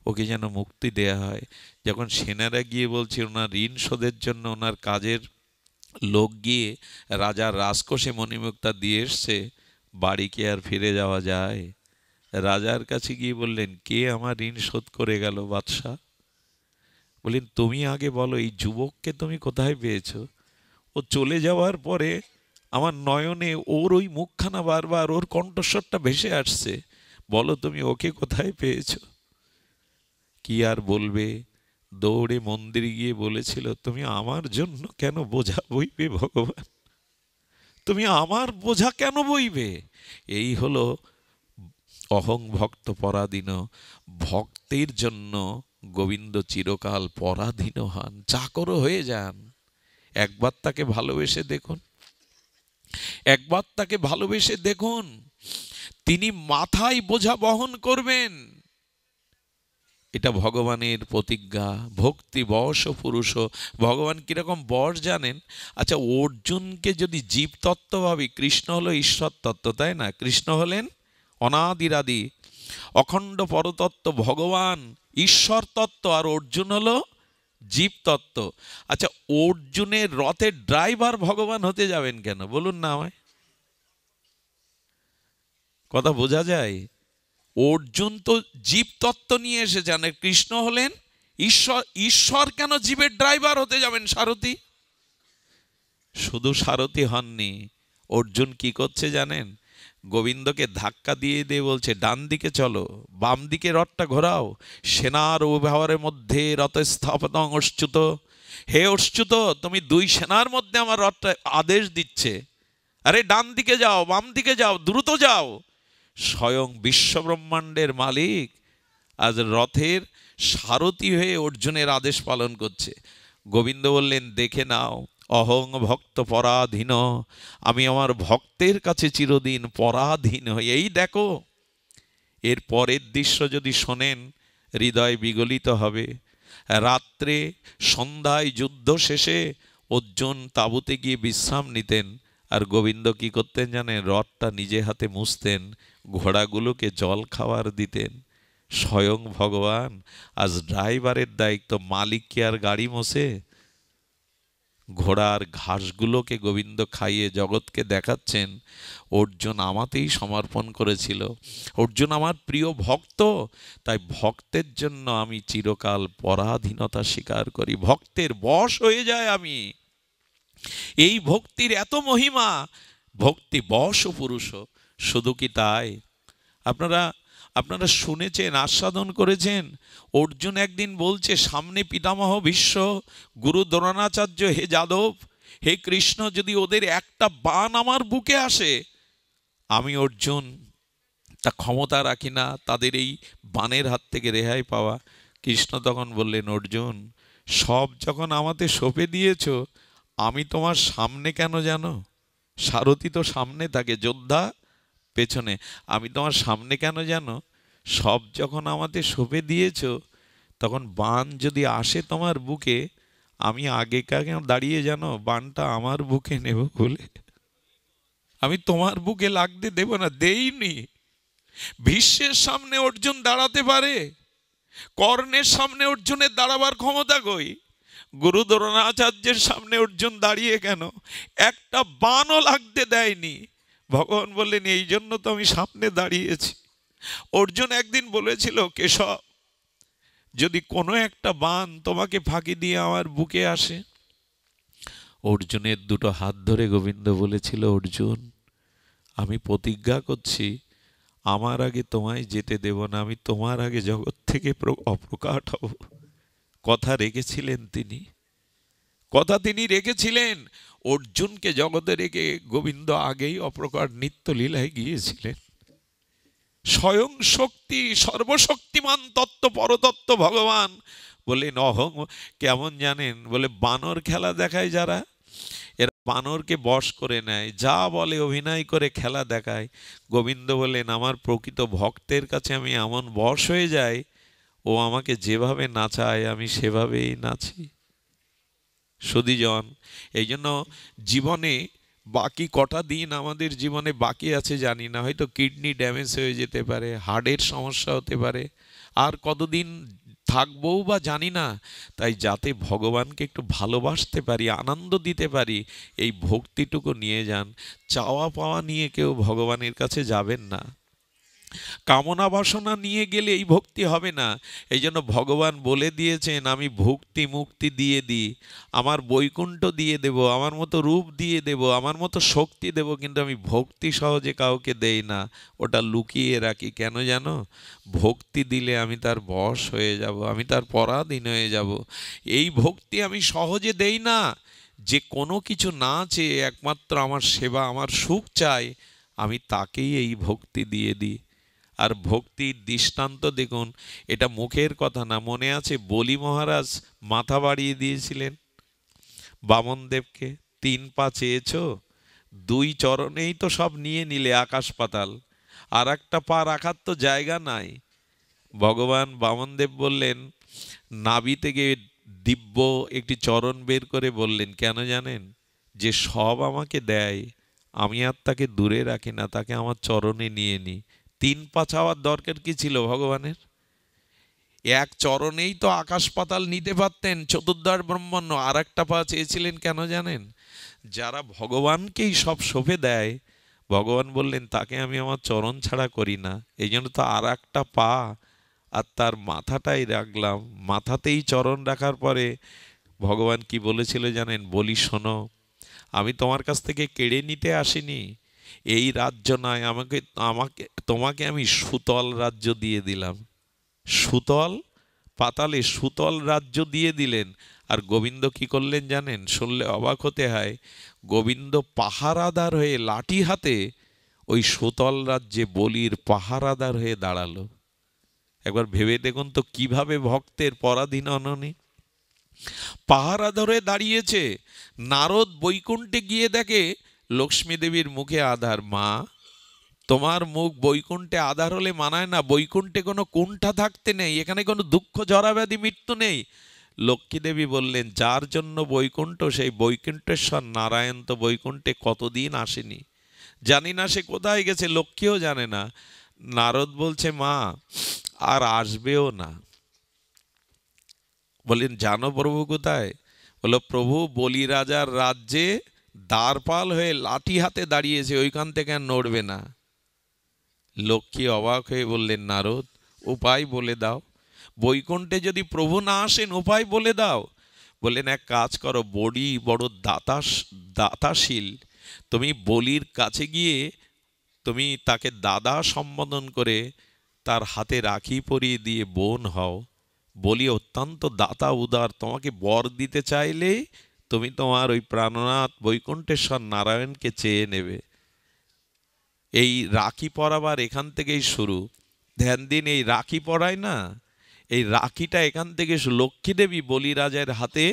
ওকে যেন মুক্তি দেয়া হয়। যখন সেনারা গিয়ে বলছে ওনার ঋণ শোধের জন্য ওনার কাজের লোক গিয়ে রাজার রাজকোষে মণিমুক্তা দিয়ে এসছে, বাড়ি কি আর ফিরে যাওয়া যায়? রাজার কাছে গিয়ে বললেন, কে আমার ঋণ শোধ করে গেল বাদশাহ? বললেন তুমি আগে বলো, এই যুবককে তুমি কোথায় পেয়েছো? ও চলে যাওয়ার পরে আমার নয়নে ওর ওই মুখখানা বারবার, ওর কণ্ঠস্বরটা ভেসে আসছে। বলো তুমি ওকে কোথায় পেয়েছো? কি আর বলবে, দৌড়ে মন্দিরে গিয়ে বলেছিল, তুমি আমার জন্য কেন বোঝা বইবে ভগবান? তুমি আমার বোঝা কেন বইবে? এই হলো অহং ভক্ত পরাধীন। ভক্তের জন্য গোবিন্দ চিরকাল পরাধীন হন, চাকরও হয়ে যান। একবার তাকে ভালোবেসে দেখুন, একবার তাকে ভালোবেসে দেখুন, তিনি মাথায় বোঝা বহন করবেন। এটা ভগবানের প্রতিজ্ঞা। ভক্তি বশ পুরুষ। ভগবান কিরকম বশ জানেন? আচ্ছা, অর্জুনকে যদি জীবতত্ত্ব ভাবি, কৃষ্ণ হলো ঈশ্বর তত্ত্ব, তাই না? কৃষ্ণ হলেন অনাদিরাদি অখণ্ড পরতত্ত্ব, ভগবান ঈশ্বর তত্ত্ব, আর অর্জুন হলো জীবতত্ত্ব। আচ্ছা, অর্জুনের রথের ড্রাইভার ভগবান হতে যাবেন কেন বলুন না আমায়? কথা বোঝা যায়? অর্জুন তো জীবতত্ত্ব নিয়ে এসেছেন, কৃষ্ণ হলেন ঈশ্বর। ঈশ্বর কেন জীবের ড্রাইভার হতে যাবেন, সারথি? শুধু সারথি হননি, অর্জুন কি করছে জানেন? গোবিন্দকে ধাক্কা দিয়ে দিয়ে বলছে, ডান দিকে চলো, বাম দিকে রথটা ঘোরাও। সেনার উভয়ের মধ্যে রথ স্থাপন অচ্যুত। হে অচ্যুত, তুমি দুই সেনার মধ্যে আমার রথটা আদেশ দিচ্ছে, আরে ডান দিকে যাও, বাম দিকে যাও, দ্রুত যাও। স্বয়ং বিশ্বব্রহ্মাণ্ডের মালিক আজ রথের সারথি হয়ে অর্জুনের আদেশ পালন করছে। গোবিন্দ বললেন, দেখে নাও, অহং ভক্ত পরাধীন, আমি আমার ভক্তের কাছে চিরদিন পরাধীন হই। এই দেখো, এর পরের দৃশ্য যদি শোনেন হৃদয় বিগলিত হবে। রাত্রে সন্ধ্যায় যুদ্ধ শেষে অর্জুন তাঁবুতে গিয়ে বিশ্রাম নিতেন, আর গোবিন্দ কি করতেন জানেন? রথটা নিজে হাতে মুছতেন, ঘোড়াগুলোকে জল খাওয়ার দিতেন। স্বয়ং ভগবান আজ ড্রাইভারের দায়িত্ব। মালিক কি আর গাড়ি মোছে? ঘোড়ার ঘাসগুলোকে গোবিন্দ খাইয়ে জগৎকে দেখাচ্ছেন, অর্জুন আমাতেই সমর্পণ করেছিল, অর্জুন আমার প্রিয় ভক্ত, তাই ভক্তের জন্য আমি চিরকাল পরাধীনতা স্বীকার করি, ভক্তের বশ হয়ে যায় আমি। এই ভক্তির এত মহিমা, ভক্তি বশ পুরুষ। শুধু কি তাই? আপনারা আপনারা শুনেছেন, আস্বাদন করেছেন, অর্জুন একদিন বলছে, সামনে পিতামহ ভীষ্ম, গুরু দ্রোণাচার্য, হে যাদব, হে কৃষ্ণ, যদি ওদের একটা বাণ আমার বুকে আসে, আমি অর্জুন তা ক্ষমতা রাখি না তাদের এই বাণের হাত থেকে রেহাই পাওয়া। কৃষ্ণ তখন বললেন, অর্জুন, সব যখন আমাতে সঁপে দিয়েছ, আমি তোমার সামনে কেন জানো? সারথি তো সামনে থাকে, যোদ্ধা পেছনে, আমি তোমার সামনে কেন জানো? সব যখন আমাতে সঁপে দিয়েছ, তখন বাণ যদি আসে তোমার বুকে, আমি আগে কেন দাঁড়িয়ে জানো? বাণটা আমার বুকে নেব বলে। আমি তোমার বুকে লাগতে দেব না, দেইনি। ভীষ্মের সামনে অর্জুন দাঁড়াতে পারে, কর্ণের সামনে অর্জুনের দাঁড়াবার ক্ষমতা কই? গুরু দ্রোণাচার্যের সামনে অর্জুন দাঁড়িয়ে কেন? একটা বাণও লাগতে দেয়নি। ভগবান বললেন, এই জন্য তো আমি সামনে দাঁড়িয়েছি। অর্জুন একদিন বলেছিল, কেশব, যদি কোনো একটা বাণ তোমাকে ফাঁকি দিয়ে আমার বুকে আসে। অর্জুনের দুটো হাত ধরে গোবিন্দ বলেছিল, অর্জুন, আমি প্রতিজ্ঞা করছি, আমার আগে তোমায় যেতে দেব না, আমি তোমার আগে জগৎ থেকে অপ্রকাট হব। কথা রেখেছিলেন তিনি, কথা তিনি রেখেছিলেন। অর্জুনকে জগতে রেখে গোবিন্দ আগেই অপ্রকাট নিত্য লীলায় গিয়েছিলেন। স্বয়ং শক্তি, সর্বশক্তিমান তত্ত্ব, পরতত্ত্ব ভগবান বললেন অহং। কেমন জানেন? বলে বানর খেলা দেখায় যারা, এরা বানরকে বশ করে নেয়, যা বলে অভিনয় করে খেলা দেখায়। গোবিন্দ বললেন আমার প্রকৃত ভক্তের কাছে আমি এমন বশ হয়ে যাই, ও আমাকে যেভাবে নাচায় আমি সেভাবেই নাচি। সুধীজন, এই জন্য জীবনে বাকি কটা দিন আমাদের জীবনে বাকি আছে জানি না, হয়তো কিডনি ড্যামেজ হয়ে যেতে পারে, হার্টের সমস্যা হতে পারে, আর কতদিন থাকবও বা জানি না। তাই যাতে ভগবানকে একটু ভালোবাসতে পারি, আনন্দ দিতে পারি, এই ভক্তিটুকু নিয়ে যান। চাওয়া পাওয়া নিয়ে কেউ ভগবানের কাছে যাবেন না। কামনা বাসনা নিয়ে গেলে এই ভক্তি হবে না। এই জন্য ভগবান বলে দিয়েছেন আমি ভক্তি মুক্তি দিয়ে দিই, আমার বৈকুণ্ঠ দিয়ে দেব, আমার মতো রূপ দিয়ে দেব, আমার মতো শক্তি দেব, কিন্তু আমি ভক্তি সহজে কাউকে দেই না, ওটা লুকিয়ে রাখি। কেন জানো? ভক্তি দিলে আমি তার বশ হয়ে যাব, আমি তার পরাধীন হয়ে যাব। এই ভক্তি আমি সহজে দেই না। যে কোনো কিছু না চেয়ে একমাত্র আমার সেবা, আমার সুখ চাই, আমি তাকেই এই ভক্তি দিয়ে দিই। আর ভক্তির দৃষ্টান্ত দেখুন, এটা মুখের কথা না, মনে আছে বলি মহারাজ মাথা বাড়িয়ে দিয়েছিলেন বামনদেবকে। 3 পা চেয়েছ, 2 চরণেই তো সব নিয়ে নিলে আকাশ পাতাল, আর একটা পা রাখার তো জায়গা নাই। ভগবান বামনদেব বললেন, নাভি থেকে দিব্য একটি চরণ বের করে বললেন, কেন জানেন? যে সব আমাকে দেয়, আমি আর তাকে দূরে রাখি না, তাকে আমার চরণে নিয়ে নিই। 3 পা চাওয়ার দরকার কি ছিল ভগবানের? এক চরণেই তো আকাশ পাতাল নিতে পারতেন, চতুর্দ্বার ব্রহ্মাণ্ড। আর একটা পা চেয়েছিলেন কেন জানেন? যারা ভগবানকেই সব সঁপে দেয়, ভগবান বললেন তাকে আমি আমার চরণ ছাড়া করি না, এই জন্য তো আর একটা পা আর তার মাথাটাই রাখলাম। মাথাতেই চরণ রাখার পরে ভগবান কি বলেছিল জানেন? বলি শোনো, আমি তোমার কাছ থেকে কেড়ে নিতে আসিনি, এই রাজ্য নয়, আমাকে আমাকে তোমাকে আমি সুতল রাজ্য দিয়ে দিলাম। সুতল পাতালে সুতল রাজ্য দিয়ে দিলেন। আর গোবিন্দ কি করলেন জানেন? শুনলে অবাক হতে হয়। গোবিন্দ পাহারাদার হয়ে লাঠি হাতে ওই সুতল রাজ্যে বলির পাহারাদার হয়ে দাঁড়ালো। একবার ভেবে দেখুন তো কিভাবে ভক্তের পরাধীন অননি। পাহারা ধরে দাঁড়িয়েছে। নারদ বৈকুণ্ঠে গিয়ে দেখে লক্ষ্মী দেবীর মুখে আধার। মা, তোমার মুখ বৈকুণ্ঠে আধার হলে মানায় না, বৈকুণ্ঠে কোনো কুণ্ঠা থাকতে নেই, এখানে কোনো দুঃখ জরাব্যাধি মৃত্যু নেই। লক্ষ্মী দেবী বললেন, যার জন্য বৈকুণ্ঠ সেই বৈকুণ্ঠেশ্বর নারায়ণ তো বৈকুণ্ঠে কতদিন আসেনি, জানি না সে কোথায় গেছে, লক্ষ্মীও জানে না। নারদ বলছে, মা আর আসবেও না। বললেন, জানো প্রভু কোথায়? বললো, প্রভু বলি রাজার রাজ্যে দ্বারপাল হয়ে লাঠি হাতে দাঁড়িয়েছে, ওইখান থেকে আর নড়বে না। লক্ষ্মী অবাক হয়ে বললেন, নারদ উপায় বলে দাও, বৈকুণ্ঠে যদি প্রভু না আসেন উপায় বলে দাও। বললেন, এক কাজ করো, বড়ি বড় দাতাশীল, তুমি বলির কাছে গিয়ে তুমি তাকে দাদা সম্বোধন করে তার হাতে রাখি পরিয়ে দিয়ে বোন হও। বলি অত্যন্ত দাতা উদার, তোমাকে বর দিতে চাইলে তুমি তোমার ওই প্রাণনাথ বৈকুণ্ঠেশ্বর নারায়ণকে চেয়ে নেবে। এই রাখি পরাবার এখান থেকেই শুরু। ধ্যান দিন, এই রাখি পরায় না, এই রাখিটা এখান থেকে লক্ষ্মী দেবী বলিরাজের হাতে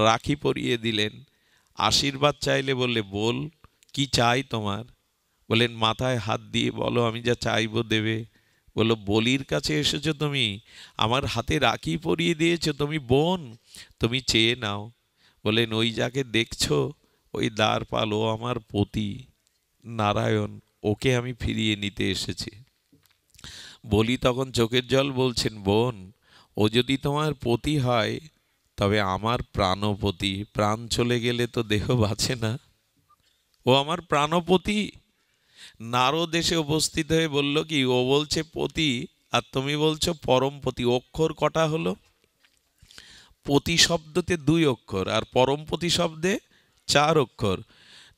রাখি পরিয়ে দিলেন। আশীর্বাদ চাইলে বললে, বল কি চাই তোমার? বলেন, মাথায় হাত দিয়ে বলো, আমি যা চাইবো দেবে। বললো, বলির কাছে এসেছো তুমি, আমার হাতে রাখি পরিয়ে দিয়েছো, তুমি বোন, তুমি চেয়ে নাও। বলেন, ওই যাকে দেখছো ওই দ্বারপাল, ও আমার পতি নারায়ণ, ওকে আমি ফিরিয়ে নিতে এসেছি। বলি তখন চোখের জল বলছেন, বোন ও যদি তোমার পতি হয় তবে আমার প্রাণপতি, প্রাণ চলে গেলে তো দেহ বাঁচে না, ও আমার প্রাণপতি। নারদ এসে উপস্থিত হয়ে বলল কি, ও বলছে পতি আর তুমি বলছো পরমপতি, অক্ষর কটা হলো? পতি শব্দতে 2 অক্ষর আর পরমপতি শব্দে 4 অক্ষর।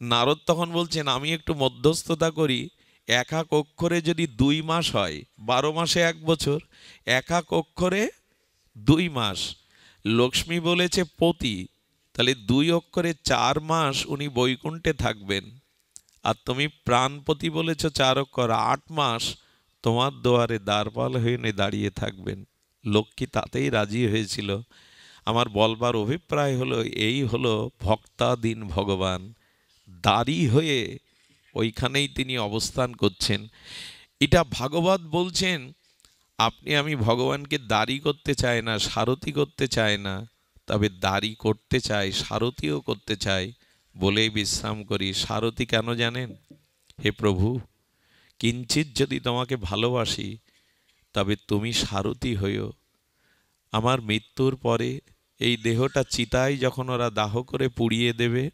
নারদ তখন বলছেন, আমি একটু মধ্যস্থতা করি, এক এক অক্ষরে যদি 2 মাস হয়, 12 মাসে 1 বছর, এক এক অক্ষরে 2 মাস। লক্ষ্মী বলেছে পতি, তাহলে 2 অক্ষরে 4 মাস উনি বৈকুণ্ঠে থাকবেন। আর তুমি প্রাণপতি বলেছ 4 অক্ষর, 8 মাস তোমার দুয়ারে দ্বারপাল হয়ে দাঁড়িয়ে থাকবেন। লক্ষ্মী তাতেই রাজি হয়েছিল। আমার বলবার অভিপ্রায় হলো, এই হলো ভক্তাধীন ভগবান, দাঁড়ি হয়ে ওইখানেই তিনি অবস্থান করছেন। এটা ভাগবত বলছেন, আপনি আমি ভগবানকে দাঁড়ি করতে চাই না, সারথি করতে চাই না, তবে দাঁড়ি করতে চাই, সারথিও করতে চাই, বলেই বিশ্রাম করি। সারথি কেন জানেন? হে প্রভু, কিঞ্চিৎ যদি তোমাকে ভালোবাসি, তবে তুমি সারথি হইও। আমার মৃত্যুর পরে এই দেহটা চিতায় যখন ওরা দাহ করে পুড়িয়ে দেবে,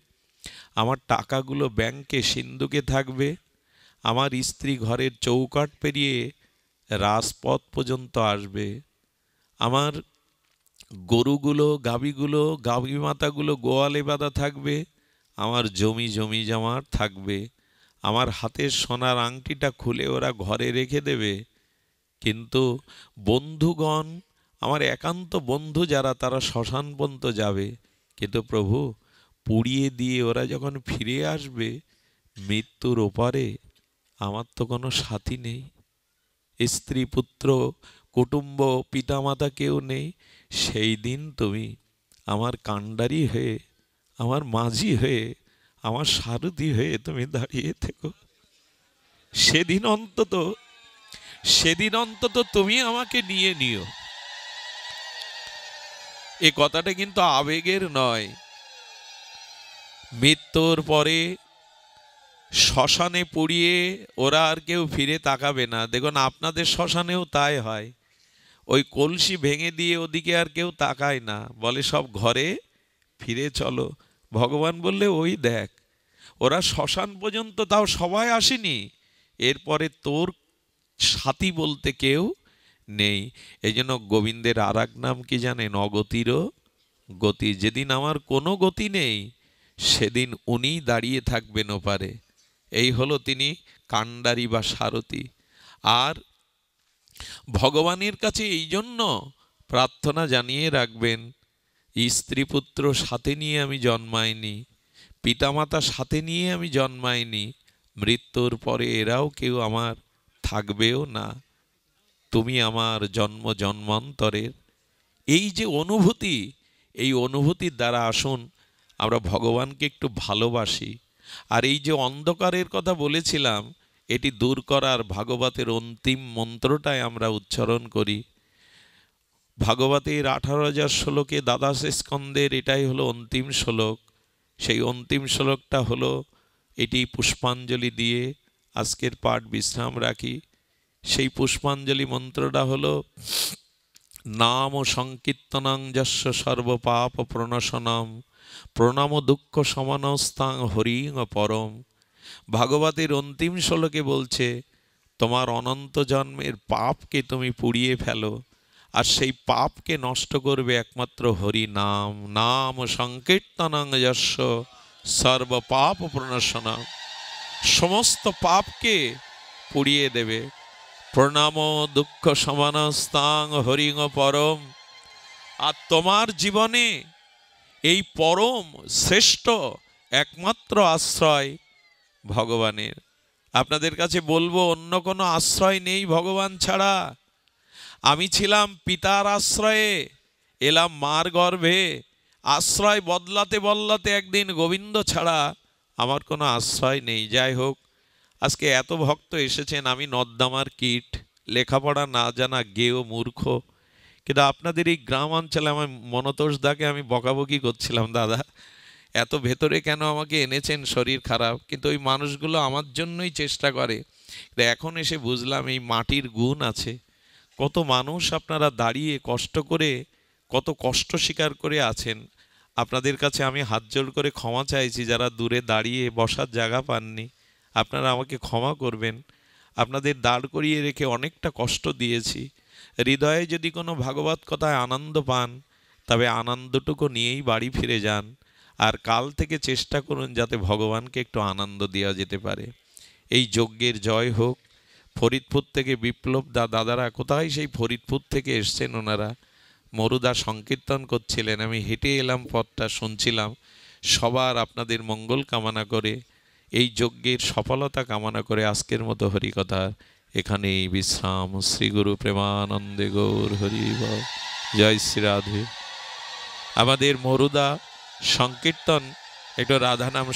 আমার টাকাগুলো ব্যাংকে সিন্ধুকে থাকবে, আমার স্ত্রী ঘরের চৌকাঠ পেরিয়ে রাজপথ পর্যন্ত আসবে, আমার গরুগুলো গাভী মাতাগুলো গোয়ালে বাঁধা থাকবে, আমার জমি জমাট থাকবে, আমার হাতের সোনার আংটিটা খুলে ওরা ঘরে রেখে দেবে। কিন্তু বন্ধুগণ, আমার একান্ত বন্ধু যারা, তারা শ্মশান পর্যন্ত যাবে, কিন্তু প্রভু পুড়িয়ে দিয়ে ওরা যখন ফিরে আসবে মৃত্যুর ওপারে, আমার তো কোনো সাথী নেই, স্ত্রী পুত্র কুটুম্ব পিতামাতা কেউ নেই। সেই দিন তুমি আমার কাণ্ডারি হয়ে, আমার মাঝি হয়ে, আমার সারথি হয়ে তুমি দাঁড়িয়ে থেকো। সেদিন অন্তত তুমি আমাকে নিয়ে নিও। এ কথাটা কিন্তু আবেগের নয়। মৃত্যুর পরে শ্মশানে পুড়িয়ে ওরা আর কেউ ফিরে তাকাবে না। দেখুন আপনাদের শ্মশানেও তাই হয়, ওই কলসি ভেঙে দিয়ে ওদিকে আর কেউ তাকায় না, বলে সব ঘরে ফিরে চলো। ভগবান বললে ওই দেখ, ওরা শ্মশান পর্যন্ত তাও সবাই আসেনি, এরপরে তোর সাথী বলতে কেউ নেই। এই জন্য গোবিন্দের আর এক নাম কি জানেন? অগতিরও গতি। যেদিন আমার কোনো গতি নেই, সেদিন উনি দাঁড়িয়ে থাকবেন ওপারে। এই হলো তিনি কাণ্ডারি বা সারথি। আর ভগবানের কাছে এই জন্য প্রার্থনা জানিয়ে রাখবেন, স্ত্রী পুত্র সাথে নিয়ে আমি জন্মাইনি, পিতামাতা সাথে নিয়ে আমি জন্মাইনি, মৃত্যুর পরে এরাও কেউ আমার থাকবেও না, তুমি আমার জন্ম জন্মান্তরের। এই যে অনুভূতি, এই অনুভূতির দ্বারা আসুন আমরা ভগবানকে একটু ভালোবাসি। আর এই যে অন্ধকারের কথা বলেছিলাম, এটি দূর করার ভাগবতের অন্তিম মন্ত্রটাই আমরা উচ্চারণ করি। ভাগবতের 18,000 শ্লোকে দ্বাদশ স্কন্দের এটাই হলো অন্তিম শ্লোক। সেই অন্তিম শ্লোকটা হলো এটি। পুষ্পাঞ্জলি দিয়ে আজকের পাঠ বিশ্রাম রাখি। সেই পুষ্পাঞ্জলি মন্ত্রটা হলো, নাম সংকীর্তনং যস্য সর্বপাপ প্রণশনম প্রণাম দুঃখ সমানস্তাং হরিং পরম। ভাগবতের অন্তিম শ্লোকে বলছে, তোমার অনন্ত জন্মের পাপকে তুমি পুড়িয়ে ফেলো, আর সেই পাপকে নষ্ট করবে একমাত্র হরি নাম। নাম সংকীর্তনং যস্য সর্বপাপ প্রণশনম, সমস্ত পাপকে পুড়িয়ে দেবে। প্রণাম দুঃখ সমানস্তাং হরিং পরম। আর তোমার জীবনে এই পরম শ্রেষ্ঠ একমাত্র আশ্রয় ভগবানের। আপনাদের কাছে বলবো, অন্য কোনো আশ্রয় নেই ভগবান ছাড়া। আমি ছিলাম পিতার আশ্রয়ে, এলাম মার গর্ভে, আশ্রয় বদলাতে বদলাতে একদিন গোবিন্দ ছাড়া আমার কোনো আশ্রয় নেই। যাই হোক, আজকে এত ভক্ত এসেছেন, আমি নর্দমার কীট, লেখাপড়া না জানা গেও মূর্খ, কিন্তু আপনাদের এই গ্রাম অঞ্চলে আমার মনতোষ দাকে আমি বকাবকি করছিলাম, দাদা এত ভেতরে কেন আমাকে এনেছেন, শরীর খারাপ, কিন্তু ওই মানুষগুলো আমার জন্যই চেষ্টা করে। এখন এসে বুঝলাম এই মাটির গুণ আছে। কত মানুষ আপনারা দাঁড়িয়ে কষ্ট করে, কত কষ্ট স্বীকার করে আছেন। আপনাদের কাছে আমি হাত জোড় করে ক্ষমা চাইছি, যারা দূরে দাঁড়িয়ে বসার জায়গা পাননি, আপনারা আমাকে ক্ষমা করবেন। আপনাদের দাঁড় করিয়ে রেখে অনেকটা কষ্ট দিয়েছি। হৃদয়ে যদি কোনো ভাগবত কথায় আনন্দ পান, তবে আনন্দটুকু নিয়েই বাড়ি ফিরে যান। আর কাল থেকে চেষ্টা করুন যাতে ভগবানকে একটু আনন্দ দেওয়া যেতে পারে। এই যজ্ঞের জয় হোক। ফরিদপুর থেকে বিপ্লব দাদারা, কোথায় সেই ফরিদপুর থেকে এসছেন ওনারা, মরুদা সংকীর্তন করছিলেন, আমি হেঁটে এলাম, পথটা শুনছিলাম। সবার আপনাদের মঙ্গল কামনা করে, এই যজ্ঞের সফলতা কামনা করে আজকের মতো হরিকথা এখানেই বিশ্রাম। শ্রী গুরু প্রেমানন্দে গৌর হরি বল। জয় শ্রী রাধে। আমাদের মরুদা সংকীর্তন একটু রাধা নাম